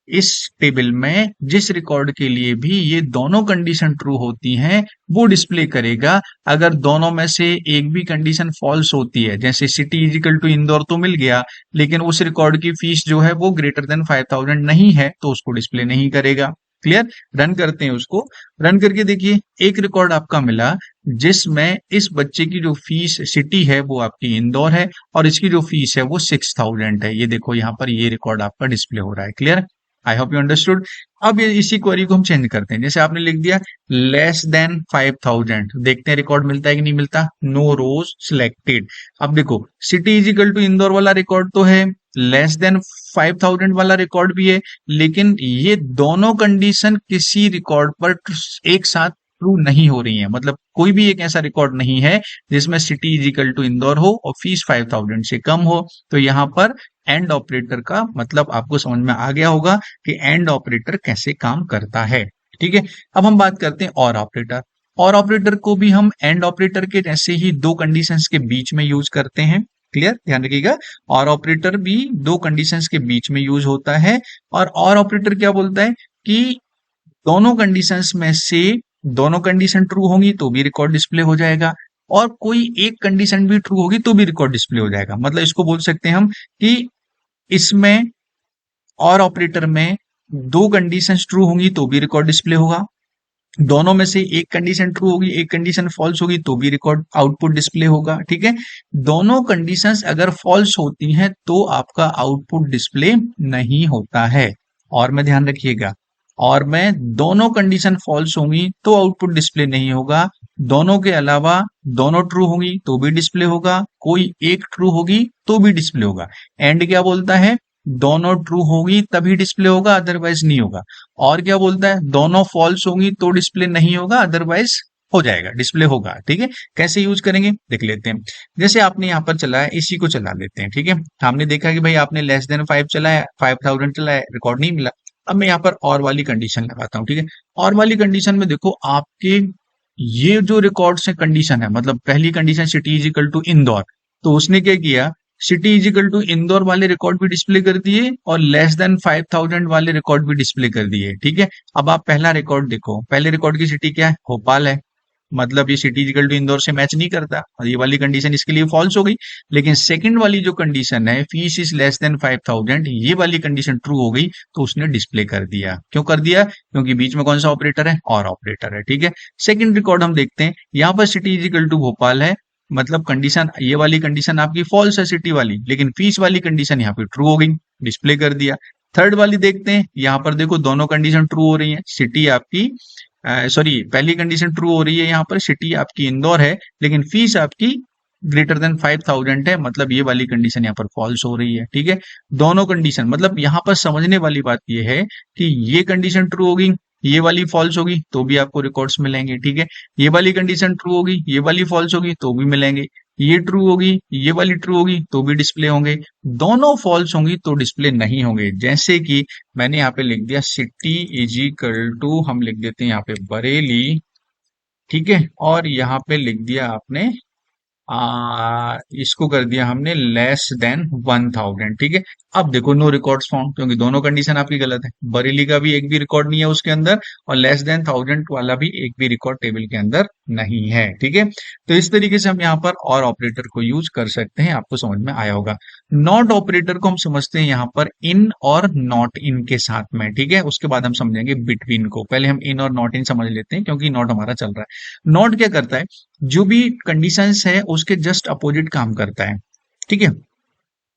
इस टेबल में जिस रिकॉर्ड के लिए भी ये दोनों कंडीशन ट्रू होती हैं वो डिस्प्ले करेगा। अगर दोनों में से एक भी कंडीशन फॉल्स होती है, जैसे city is equal to Indore तो मिल गया, लेकिन उस रिकॉर्ड की फीस जो है वो ग्रेटर देन 5000 नहीं है, तो उसको डिस्प्ले नहीं करेगा। क्लियर। रन करते हैं उसको। रन करके देखिए, एक रिकॉर्ड आपका मिला जिसमें इस बच्चे की जो फीस सिटी है वो आपकी इंदौर है, और इसकी जो फीस है वो 6000 है। ये देखो यहाँ पर ये रिकॉर्ड आपका डिस्प्ले हो रहा है। Clear. I hope you understood. अब ये इसी क्वेरी को हम चेंज करते हैं। जैसे आपने लिख दिया लेस देन 5000, देखते हैं रिकॉर्ड मिलता है कि नहीं मिलता। No rows selected. अब देखो city is equal to Indore वाला रिकॉर्ड तो है, लेस देन 5000 वाला रिकॉर्ड भी है, लेकिन ये दोनों कंडीशन किसी रिकॉर्ड पर एक साथ ट्रू नहीं हो रही है। मतलब कोई भी एक ऐसा रिकॉर्ड नहीं है जिसमें city is equal to Indore हो और फीस 5000 से कम हो। तो यहाँ पर एंड ऑपरेटर का मतलब आपको समझ में आ गया होगा कि एंड ऑपरेटर कैसे काम करता है। ठीक है। अब हम बात करते हैं और ऑपरेटर। और ऑपरेटर को भी हम एंड ऑपरेटर के जैसे ही दो कंडीशंस के बीच में यूज करते हैं। क्लियर। ध्यान रखिएगा, और ऑपरेटर भी दो कंडीशंस के बीच में यूज होता है। और ऑपरेटर क्या बोलता है कि दोनों कंडीशंस में से दोनों कंडीशन ट्रू होंगी तो भी रिकॉर्ड डिस्प्ले हो जाएगा, और कोई एक कंडीशन भी ट्रू होगी तो भी रिकॉर्ड डिस्प्ले हो जाएगा। मतलब इसको बोल सकते हैं हम कि इसमें और ऑपरेटर में दो कंडीशंस ट्रू होंगी तो भी रिकॉर्ड डिस्प्ले होगा, दोनों में से एक कंडीशन ट्रू होगी एक कंडीशन फॉल्स होगी तो भी रिकॉर्ड आउटपुट डिस्प्ले होगा। ठीक है। दोनों कंडीशंस अगर फॉल्स होती हैं तो आपका आउटपुट डिस्प्ले नहीं होता है। और में ध्यान रखिएगा, और में दोनों कंडीशन फॉल्स होंगी तो आउटपुट डिस्प्ले नहीं होगा, दोनों के अलावा दोनों ट्रू होंगी तो भी डिस्प्ले होगा, कोई एक ट्रू होगी तो भी डिस्प्ले होगा। एंड क्या बोलता है, दोनों ट्रू होगी तभी डिस्प्ले होगा अदरवाइज नहीं होगा। और क्या बोलता है, दोनों फॉल्स होंगी तो डिस्प्ले नहीं होगा अदरवाइज हो जाएगा, डिस्प्ले होगा। ठीक है। कैसे यूज करेंगे देख लेते हैं। जैसे आपने यहाँ पर चलाया, इसी को चला लेते हैं। ठीक है। हमने देखा कि भाई आपने लेस देन 5 चलाया, 5000 चलाया, रिकॉर्ड नहीं मिला। अब मैं यहाँ पर और वाली कंडीशन लगाता हूँ। ठीक है। और वाली कंडीशन में देखो आपके ये जो रिकॉर्ड्स है कंडीशन है, मतलब पहली condition city is equal to Indore, तो उसने क्या किया, city is equal to Indore वाले रिकॉर्ड भी डिस्प्ले कर दिए और लेस देन 5000 वाले रिकॉर्ड भी डिस्प्ले कर दिए। ठीक है। अब आप पहला रिकॉर्ड देखो, पहले रिकॉर्ड की सिटी क्या है, भोपाल है, मतलब ये सिटी इक्वल टू इंदौर से मैच नहीं करता, और ये वाली कंडीशन इसके लिए फॉल्स हो गई। लेकिन सेकंड वाली जो कंडीशन है फीस इज लेस देन 5000, ये वाली कंडीशन ट्रू हो गई तो उसने डिस्प्ले कर दिया। क्यों कर दिया, क्योंकि बीच में कौन सा ऑपरेटर है, और ऑपरेटर है। ठीक है। सेकंड रिकॉर्ड हम देखते हैं, यहाँ पर city is equal to Bhopal है, मतलब कंडीशन ये वाली कंडीशन आपकी फॉल्स है सिटी वाली, लेकिन फीस वाली कंडीशन यहाँ पे ट्रू हो गई, डिस्प्ले कर दिया। थर्ड वाली देखते हैं, यहाँ पर देखो दोनों कंडीशन ट्रू हो रही है, सिटी आपकी सॉरी पहली कंडीशन ट्रू हो रही है, यहाँ पर सिटी आपकी इंदौर है, लेकिन फीस आपकी ग्रेटर देन 5000 है, मतलब ये वाली कंडीशन यहाँ पर फॉल्स हो रही है। ठीक है। दोनों कंडीशन, मतलब यहाँ पर समझने वाली बात ये है कि ये कंडीशन ट्रू होगी ये वाली फॉल्स होगी तो भी आपको रिकॉर्ड्स मिलेंगे। ठीक है। ये वाली कंडीशन ट्रू होगी ये वाली फॉल्स होगी तो भी मिलेंगे, ये ट्रू होगी ये वाली ट्रू होगी तो भी डिस्प्ले होंगे, दोनों फॉल्स होंगी तो डिस्प्ले नहीं होंगे। जैसे कि मैंने यहाँ पे लिख दिया सिटी इज इक्वल टू, हम लिख देते हैं यहाँ पे बरेली। ठीक है। और यहाँ पे लिख दिया आपने इसको कर दिया हमने लेस देन 1000। ठीक है। अब देखो नो रिकॉर्ड्स फाउंड, क्योंकि दोनों कंडीशन आपकी गलत है, बरेली का भी एक भी रिकॉर्ड नहीं है उसके अंदर, और लेस देन 1000 वाला भी एक भी रिकॉर्ड टेबल के अंदर नहीं है। ठीक है। तो इस तरीके से हम यहाँ पर और ऑपरेटर को यूज कर सकते हैं, आपको समझ में आया होगा। नॉट ऑपरेटर को हम समझते हैं यहाँ पर इन और नॉट इन के साथ में। ठीक है। उसके बाद हम समझेंगे बिटवीन को, पहले हम इन और नॉट इन समझ लेते हैं क्योंकि नॉट हमारा चल रहा है। नॉट क्या करता है, जो भी कंडीशंस है उसके जस्ट अपोजिट काम करता है। ठीक है।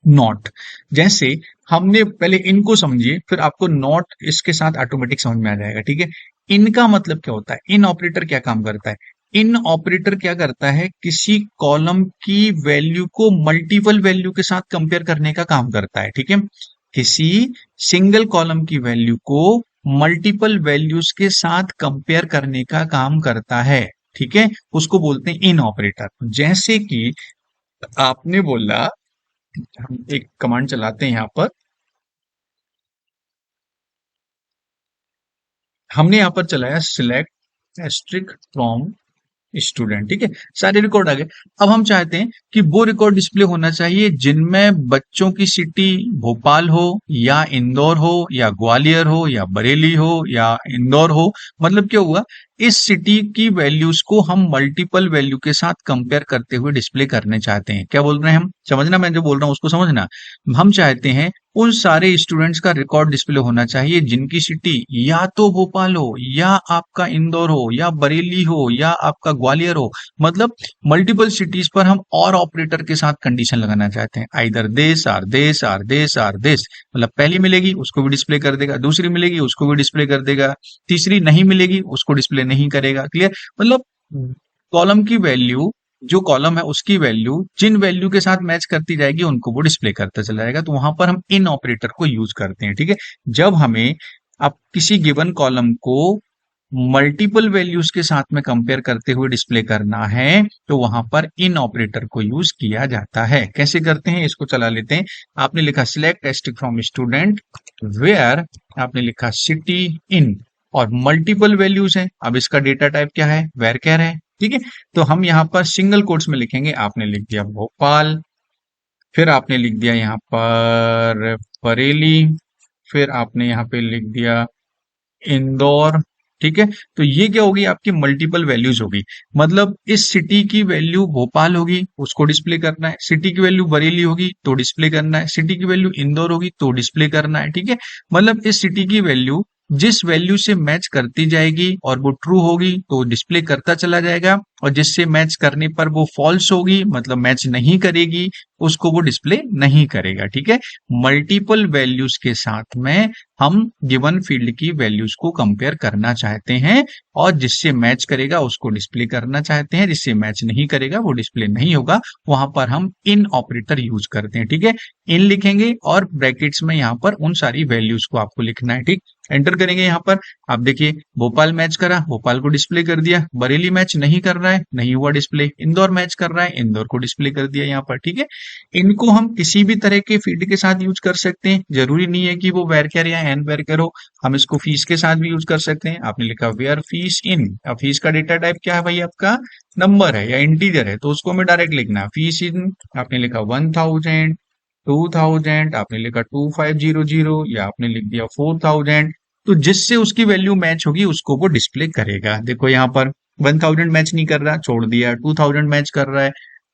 नॉट, जैसे हमने पहले इनको समझिए फिर आपको नॉट इसके साथ ऑटोमेटिक समझ में आ जाएगा। ठीक है। इनका मतलब क्या होता है, इन ऑपरेटर क्या काम करता है, इन ऑपरेटर क्या करता है, किसी कॉलम की वैल्यू को मल्टीपल वैल्यू के साथ कंपेयर करने का काम करता है। ठीक है। किसी सिंगल कॉलम की वैल्यू को मल्टीपल वैल्यूज के साथ कंपेयर करने का काम करता है। ठीक है। उसको बोलते हैं इन ऑपरेटर। जैसे कि आपने बोला, हम एक कमांड चलाते हैं यहां पर, हमने यहां पर चलाया सिलेक्ट एस्ट्रिक फ्रॉम स्टूडेंट, ठीक है, सारे रिकॉर्ड आ गए। अब हम चाहते हैं कि वो रिकॉर्ड डिस्प्ले होना चाहिए जिनमें बच्चों की सिटी भोपाल हो या इंदौर हो या ग्वालियर हो या बरेली हो या इंदौर हो। मतलब क्या हुआ, इस सिटी की वैल्यूज को हम मल्टीपल वैल्यू के साथ कंपेयर करते हुए डिस्प्ले करने चाहते हैं। क्या बोल रहे हैं हम, समझना, मैं जो बोल रहा हूं उसको समझना। हम चाहते हैं उन सारे स्टूडेंट्स का रिकॉर्ड डिस्प्ले होना चाहिए जिनकी सिटी या तो भोपाल हो या आपका इंदौर हो या बरेली हो या आपका ग्वालियर हो। मतलब मल्टीपल सिटीज पर हम और ऑपरेटर के साथ कंडीशन लगाना चाहते हैं, आइदर देश आर देश आर देश आर देश। मतलब पहली मिलेगी उसको भी डिस्प्ले कर देगा, दूसरी मिलेगी उसको भी डिस्प्ले कर देगा, तीसरी नहीं मिलेगी उसको डिस्प्ले नहीं करेगा। क्लियर, मतलब कॉलम की वैल्यू, जो कॉलम है उसकी वैल्यू जिन वैल्यू के साथ मैच करती जाएगी उनको वो डिस्प्ले करता चला जाएगा। तो वहां पर हम इन ऑपरेटर को यूज करते हैं, ठीक है। जब हमें अब किसी गिवन कॉलम को मल्टीपल वैल्यूज के साथ में कंपेयर करते हुए डिस्प्ले करना है तो वहां पर इन ऑपरेटर को यूज किया जाता है। कैसे करते हैं इसको चला लेते हैं। आपने लिखा select asterisk from student where, आपने लिखा सिटी इन, और मल्टीपल वैल्यूज है। अब इसका डेटा टाइप क्या है, वेर कैर है, ठीक है। तो हम यहाँ पर सिंगल कोट्स में लिखेंगे, आपने लिख दिया भोपाल, फिर आपने लिख दिया यहाँ पर बरेली, फिर आपने यहाँ पे लिख दिया इंदौर, ठीक है। तो ये क्या होगी, आपकी मल्टीपल वैल्यूज होगी। मतलब इस सिटी की वैल्यू भोपाल होगी उसको डिस्प्ले करना है, सिटी की वैल्यू बरेली होगी तो डिस्प्ले करना है, सिटी की वैल्यू इंदौर होगी तो डिस्प्ले करना है, ठीक है। मतलब इस सिटी की वैल्यू जिस वैल्यू से मैच करती जाएगी और वो ट्रू होगी तो डिस्प्ले करता चला जाएगा, और जिससे मैच करने पर वो फॉल्स होगी मतलब मैच नहीं करेगी उसको वो डिस्प्ले नहीं करेगा, ठीक है। मल्टीपल वैल्यूज के साथ में हम गिवन फील्ड की वैल्यूज को कंपेयर करना चाहते हैं, और जिससे मैच करेगा उसको डिस्प्ले करना चाहते हैं, जिससे मैच नहीं करेगा वो डिस्प्ले नहीं होगा। वहां पर हम इन ऑपरेटर यूज करते हैं, ठीक है। इन लिखेंगे और ब्रैकेट्स में यहाँ पर उन सारी वैल्यूज को आपको लिखना है, ठीक। एंटर करेंगे यहाँ पर, आप देखिए भोपाल मैच करा, भोपाल को डिस्प्ले कर दिया, बरेली मैच नहीं कर रहा है, नहीं हुआ डिस्प्ले, इंदौर मैच कर रहा है, इंदौर को डिस्प्ले कर दिया यहाँ पर, ठीक है। इनको हम किसी भी तरह के फील्ड के साथ यूज कर सकते हैं, जरूरी नहीं है कि वो वेरकेर या एन वेरकेर हो। हम इसको फीस के साथ भी यूज कर सकते हैं। आपने लिखा वेयर फीस इन, अब फीस का डेटा टाइप क्या है भाई, आपका नंबर है या इंटीजर है तो उसको हमें डायरेक्ट लिखना है फीस इन। आपने लिखा 1000, 2000, आपने लिखा 2500 या आपने लिख दिया 4000। तो जिससे उसकी वैल्यू मैच होगी उसको वो डिस्प्ले करेगा। देखो यहाँ पर 1000 मैच नहीं कर रहा छोड़ दिया, 2000 मैच कर रहा है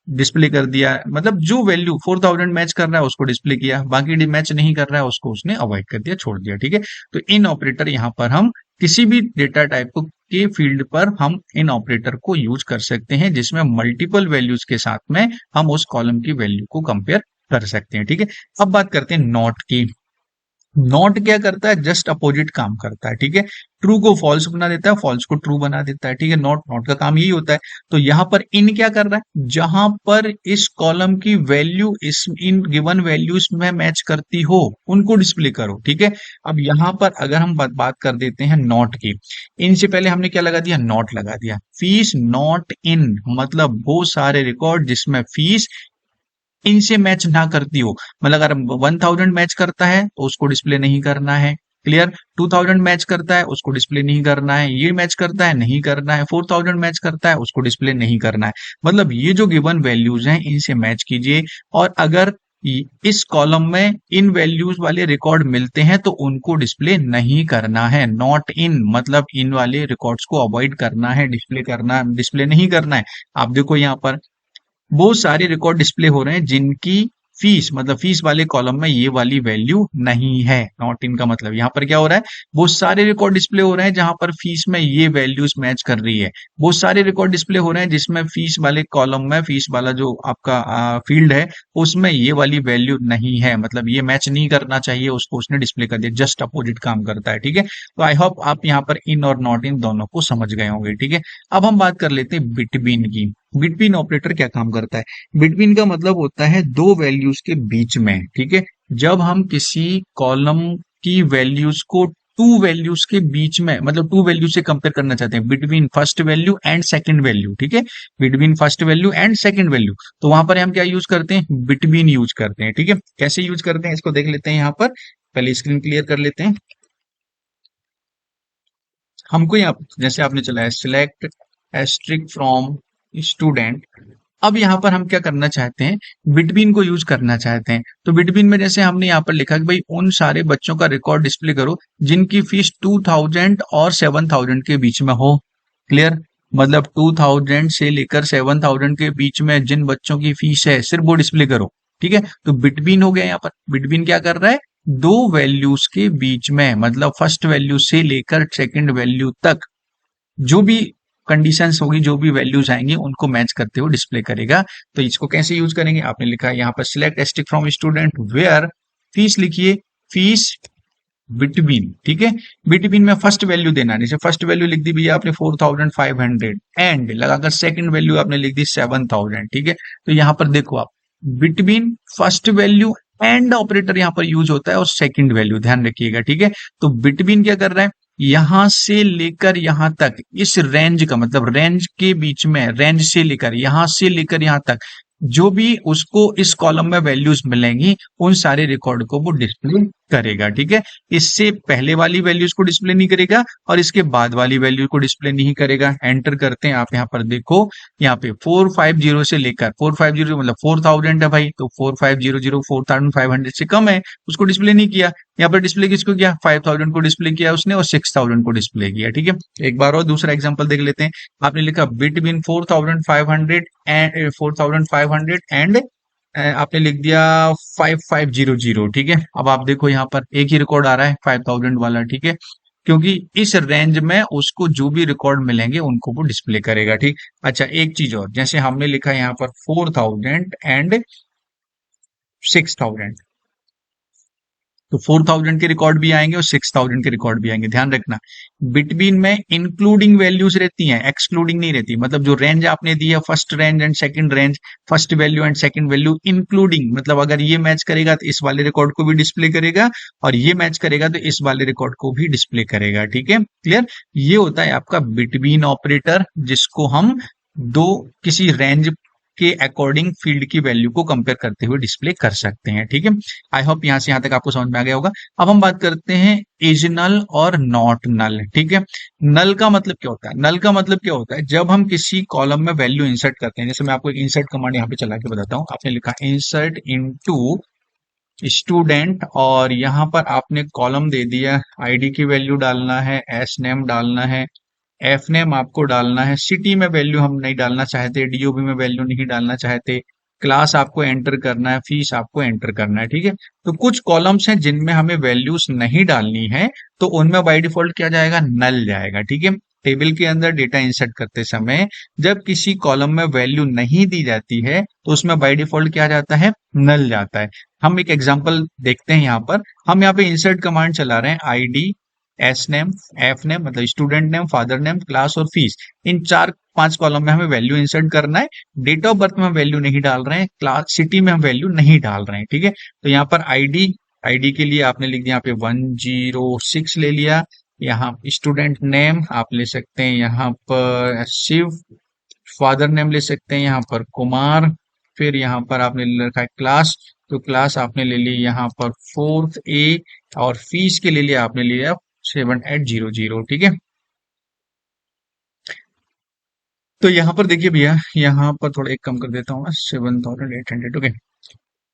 डिस्प्ले कर दिया। मतलब जो वैल्यू 4000 मैच कर रहा है उसको डिस्प्ले किया, बाकी मैच नहीं कर रहा है उसको उसने अवॉइड कर दिया, छोड़ दिया, ठीक है। तो इन ऑपरेटर यहाँ पर हम किसी भी डेटा टाइप को के फील्ड पर हम इन ऑपरेटर को यूज कर सकते हैं जिसमें मल्टीपल वैल्यूज के साथ में हम उस कॉलम की वैल्यू को कंपेयर कर सकते हैं, ठीक है। अब बात करते हैं नॉट की। नॉट क्या करता है, जस्ट अपोजिट काम करता है, ठीक है। ट्रू को फॉल्स बना देता है, फॉल्स को ट्रू बना देता है, ठीक है। नॉट नॉट का काम यही होता है। तो यहां पर इन क्या कर रहा है, जहां पर इस कॉलम की वैल्यू इस इन गिवन वैल्यूज में मैच करती हो उनको डिस्प्ले करो, ठीक है। अब यहां पर अगर हम बात कर देते हैं नॉट की, इनसे पहले हमने क्या लगा दिया, नॉट लगा दिया। फीस नॉट इन मतलब वो सारे रिकॉर्ड जिसमें फीस इनसे मैच ना करती हो। मतलब अगर 1000 मैच करता है तो उसको डिस्प्ले नहीं करना है, क्लियर। 2000 मैच करता है उसको डिस्प्ले नहीं करना है, ये मैच करता है नहीं करना है, 4000 मैच करता है उसको डिस्प्ले नहीं करना है। मतलब ये जो गिवन वैल्यूज हैं इनसे मैच कीजिए, और अगर इस कॉलम में इन वैल्यूज वाले रिकॉर्ड मिलते हैं तो उनको डिस्प्ले नहीं करना है। नॉट इन मतलब इन वाले रिकॉर्ड्स को अवॉइड करना है, डिस्प्ले नहीं करना है। आप देखो यहाँ पर वो सारे रिकॉर्ड डिस्प्ले हो रहे हैं जिनकी फीस मतलब फीस वाले कॉलम में ये वाली वैल्यू नहीं है। नॉट इन का मतलब यहाँ पर क्या हो रहा है, वो सारे रिकॉर्ड डिस्प्ले हो रहे हैं जहां पर फीस में ये वैल्यूज मैच कर रही है। वो सारे रिकॉर्ड डिस्प्ले हो रहे हैं जिसमें फीस वाले कॉलम में फीस वाला जो आपका फील्ड है उसमें ये वाली वैल्यू नहीं है, मतलब ये मैच नहीं करना चाहिए उसको, उसने डिस्प्ले कर दिया, जस्ट अपोजिट काम करता है, ठीक है। तो आई होप आप यहाँ पर इन और नॉट इन दोनों को समझ गए होंगे, ठीक है। अब हम बात कर लेते हैं बिटवीन की। बिटवीन ऑपरेटर क्या काम करता है, बिटवीन का मतलब होता है दो वैल्यूज के बीच में, ठीक है। जब हम किसी कॉलम की वैल्यूज को टू वैल्यूज के बीच में मतलब टू वैल्यू से कंपेयर करना चाहते हैं, between first value and second value, ठीक है। Between first value and second value, तो वहां पर हम क्या यूज करते हैं, बिटवीन यूज करते हैं, ठीक है। कैसे यूज करते हैं इसको देख लेते हैं। यहाँ पर पहले स्क्रीन क्लियर कर लेते हैं। हमको यहाँ जैसे आपने चला है सिलेक्ट एस्ट्रिक फ्रॉम स्टूडेंट। अब यहाँ पर हम क्या करना चाहते हैं, बिटवीन को यूज करना चाहते हैं। तो बिटवीन में जैसे हमने यहाँ पर लिखा कि भाई उन सारे बच्चों का रिकॉर्ड डिस्प्ले करो जिनकी फीस 2000 और 7000 के बीच में हो। क्लियर, मतलब 2000 से लेकर 7000 के बीच में जिन बच्चों की फीस है सिर्फ वो डिस्प्ले करो। ठीक है, तो बिटवीन हो गया। यहाँ पर बिटवीन क्या कर रहा है, दो वैल्यूज के बीच में, मतलब फर्स्ट वैल्यू से लेकर सेकंड वैल्यू तक जो भी कंडीशंस होगी, जो भी वैल्यूज आएंगे उनको मैच करते हुए डिस्प्ले करेगा। तो इसको कैसे यूज करेंगे, आपने लिखा है यहाँ पर select asterisk from student where fees, लिखिए फीस बिटवीन। ठीक है, बिटवीन में फर्स्ट वैल्यू देना है, जैसे फर्स्ट वैल्यू लिख दी भैया आपने 4500 एंड लगाकर सेकंड वैल्यू आपने लिख दी 7000। ठीक है, तो यहाँ पर देखो आप, between first value and operator यहाँ पर यूज होता है और सेकंड वैल्यू ध्यान रखिएगा। ठीक है, तो बिटवीन क्या कर रहा है, यहां से लेकर यहां तक, इस रेंज का मतलब रेंज के बीच में, रेंज से लेकर यहां से लेकर यहां तक जो भी उसको इस कॉलम में वैल्यूज मिलेंगी उन सारे रिकॉर्ड को वो डिस्प्ले करेगा। ठीक है, इससे पहले वाली वैल्यूज को डिस्प्ले नहीं करेगा और इसके बाद वाली वैल्यू को डिस्प्ले नहीं करेगा। एंटर करते हैं, आप यहाँ पर देखो, यहाँ पे 450 से लेकर 450 मतलब 4000 है भाई, तो 4500 4500 से कम है, उसको डिस्प्ले नहीं किया। यहाँ पर डिस्प्ले किसको किया, 5000 को डिस्प्ले किया उसने और 6000 को डिस्प्ले किया। ठीक है, एक बार और दूसरा एग्जांपल देख लेते हैं। आपने लिखा बिटवीन 4500 एंड 4500 एंड आपने लिख दिया 5500। ठीक है, अब आप देखो यहाँ पर एक ही रिकॉर्ड आ रहा है 5000 वाला। ठीक है, क्योंकि इस रेंज में उसको जो भी रिकॉर्ड मिलेंगे उनको वो डिस्प्ले करेगा। ठीक, अच्छा एक चीज और, जैसे हमने लिखा है यहाँ पर 4000 एंड 6000, तो 4000 के रिकॉर्ड भी आएंगे और 6000 के रिकॉर्ड भी आएंगे। ध्यान रखना, बिटवीन में इंक्लूडिंग वैल्यूज रहती हैं, एक्सक्लूडिंग नहीं रहती। मतलब जो रेंज आपने दी है, first range and second range, first value and second value including, मतलब अगर ये मैच करेगा तो इस वाले रिकॉर्ड को भी डिस्प्ले करेगा और ये मैच करेगा तो इस वाले रिकॉर्ड को भी डिस्प्ले करेगा। ठीक है, क्लियर, ये होता है आपका बिटवीन ऑपरेटर, जिसको हम दो किसी रेंज के अकॉर्डिंग फील्ड की वैल्यू को कंपेयर करते हुए डिस्प्ले कर सकते हैं। ठीक है, आई होप यहां से यहां तक आपको समझ में आ गया होगा। अब हम बात करते हैं इज नल और नॉट नल। ठीक है, नल का मतलब क्या होता है, नल का मतलब क्या होता है, जब हम किसी कॉलम में वैल्यू इंसर्ट करते हैं, जैसे मैं आपको एक इंसर्ट कमांड यहाँ पे चला के बताता हूँ। आपने लिखा इंसर्ट इनटू स्टूडेंट और यहाँ पर आपने कॉलम दे दिया, आईडी की वैल्यू डालना है, एस नेम डालना है, एफ नेम आपको डालना है, सिटी में वैल्यू हम नहीं डालना चाहते, डीओबी में वैल्यू नहीं डालना चाहते, क्लास आपको एंटर करना है, फीस आपको एंटर करना है। ठीक है, तो कुछ कॉलम्स हैं जिनमें हमें वैल्यूज नहीं डालनी है, तो उनमें बाय डिफॉल्ट क्या जाएगा, नल जाएगा। ठीक है, टेबल के अंदर डेटा इंसर्ट करते समय जब किसी कॉलम में वैल्यू नहीं दी जाती है तो उसमें बाय डिफॉल्ट क्या जाता है, नल जाता है। हम एक एग्जांपल देखते हैं। यहाँ पर हम यहाँ पे इंसर्ट कमांड चला रहे हैं, ID, S name, F name मतलब student name, father name, class और फीस, इन 4-5 कॉलम में हमें वैल्यू इंसर्ट करना है। डेट ऑफ बर्थ में हम वैल्यू नहीं डाल रहे हैं, क्लास सिटी में हम वैल्यू नहीं डाल रहे हैं। ठीक है, तो यहाँ पर आईडी, आईडी के लिए आपने लिख दिया यहाँ पे 106 ले लिया। यहाँ स्टूडेंट नेम आप ले सकते हैं यहाँ पर शिव, फादर नेम ले सकते हैं यहाँ पर कुमार, फिर यहाँ पर आपने ले रखा है क्लास, तो क्लास आपने ले ली यहाँ पर 4th ए और फीस के ले लिया आपने लिया 7800। ठीक है, तो यहाँ पर देखिए भैया, यहाँ पर थोड़ा एक कम कर देता हूँ, 7800। ओके,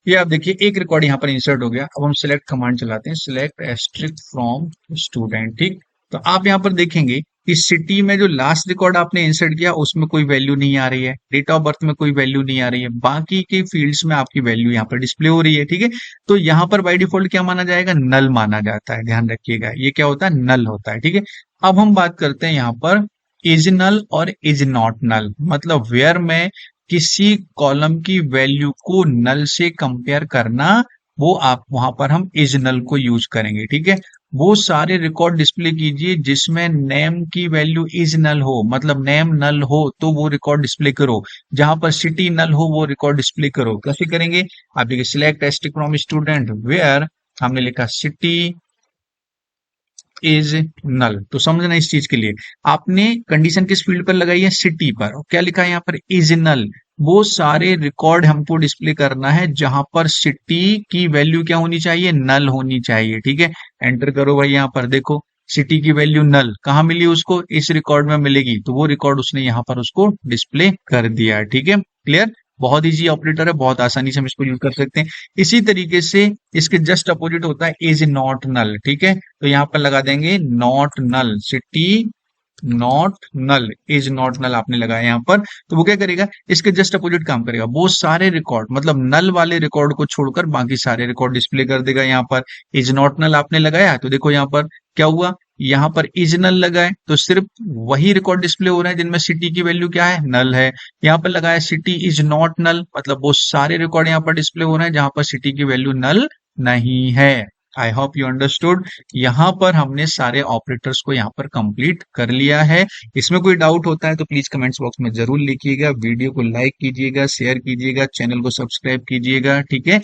ये आप देखिए एक रिकॉर्ड यहाँ पर इंसर्ट हो गया। अब हम सिलेक्ट कमांड चलाते हैं, सिलेक्ट एस्ट्रिक फ्रॉम स्टूडेंट। ठीक, तो आप यहाँ पर देखेंगे कि सिटी में जो लास्ट रिकॉर्ड आपने इंसर्ट किया उसमें कोई वैल्यू नहीं आ रही है, डेट ऑफ बर्थ में कोई वैल्यू नहीं आ रही है, बाकी के फील्ड्स में आपकी वैल्यू यहाँ पर डिस्प्ले हो रही है। ठीक है, तो यहाँ पर बाय डिफॉल्ट क्या माना जाएगा, नल माना जाता है। ध्यान रखिएगा, ये क्या होता है, नल होता है। ठीक है, अब हम बात करते हैं यहाँ पर इज नल और इज नॉट नल, मतलब वेयर में किसी कॉलम की वैल्यू को नल से कंपेयर करना, वो आप वहां पर हम इज नल को यूज करेंगे। ठीक है, वो सारे रिकॉर्ड डिस्प्ले कीजिए जिसमें नेम की वैल्यू इज नल हो, मतलब नेम नल हो तो वो रिकॉर्ड डिस्प्ले करो, जहां पर सिटी नल हो वो रिकॉर्ड डिस्प्ले करो। कैसे करेंगे, आप देखिए select asterisk from student where, हमने लिखा सिटी इज नल। तो समझना इस चीज के लिए आपने कंडीशन किस फील्ड पर लगाई है, सिटी पर, और क्या लिखा है यहाँ पर, इज नल। वो सारे रिकॉर्ड हमको डिस्प्ले करना है जहां पर सिटी की वैल्यू क्या होनी चाहिए, नल होनी चाहिए। ठीक है, एंटर करो भाई, यहाँ पर देखो सिटी की वैल्यू नल कहाँ मिली उसको, इस रिकॉर्ड में मिलेगी, तो वो रिकॉर्ड उसने यहाँ पर उसको डिस्प्ले कर दिया है। ठीक है, क्लियर। बहुत इजी ऑपरेटर है, बहुत आसानी से हम इसको यूज कर सकते हैं। इसी तरीके से इसके जस्ट अपोजिट होता है इज नॉट नल। ठीक है, तो यहाँ पर लगा देंगे not null, city not null, is not null आपने लगाया यहाँ पर, तो वो क्या करेगा, इसके जस्ट अपोजिट काम करेगा, वो सारे रिकॉर्ड मतलब नल वाले रिकॉर्ड को छोड़कर बाकी सारे रिकॉर्ड डिस्प्ले कर देगा। यहाँ पर इज नॉट नल आपने लगाया, तो देखो यहाँ पर क्या हुआ, यहाँ पर इज नल लगाए तो सिर्फ वही रिकॉर्ड डिस्प्ले हो रहे हैं जिनमें सिटी की वैल्यू क्या है, नल है। यहाँ पर लगाया सिटी इज नॉट नल, मतलब वो सारे रिकॉर्ड यहाँ पर डिस्प्ले हो रहे हैं जहां पर सिटी की वैल्यू नल नहीं है। I hope you understood. यहाँ पर हमने सारे ऑपरेटर्स को यहाँ पर कंप्लीट कर लिया है। इसमें कोई डाउट होता है तो प्लीज कमेंट्स बॉक्स में जरूर लिखिएगा, वीडियो को लाइक कीजिएगा, शेयर कीजिएगा, चैनल को सब्सक्राइब कीजिएगा। ठीक है,